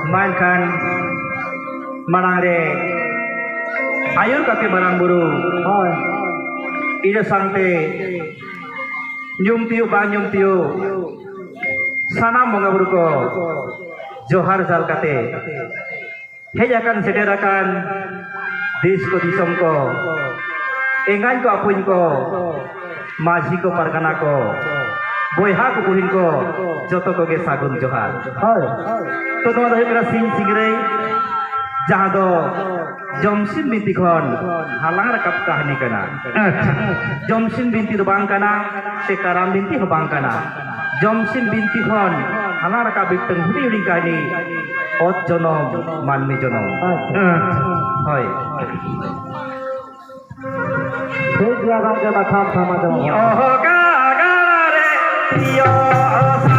Mainkan manangre ayur kaki barang buru ida sangte nyum tiu sanam bonga buru ko johar jal kate hejakan sederakan disko disom ko engan ko apuin ko maji ko pargana ko boyha ko buhin ko joto ko ge sagun johar तो नोआ दो करा सिंग सिंगरे जहां दो जमसिन बिनती खन हालांग रकब कहानी कना जमसिन बिनती दो बांग कना से कराम बिनती हो बांग कना जमसिन बिनती खन हालांग रकब बितंग हुडी हुडी कहानी ओत जनम मानमी जनम होय ठीक लगा के बखाम थामा दो यो गा गा रे यो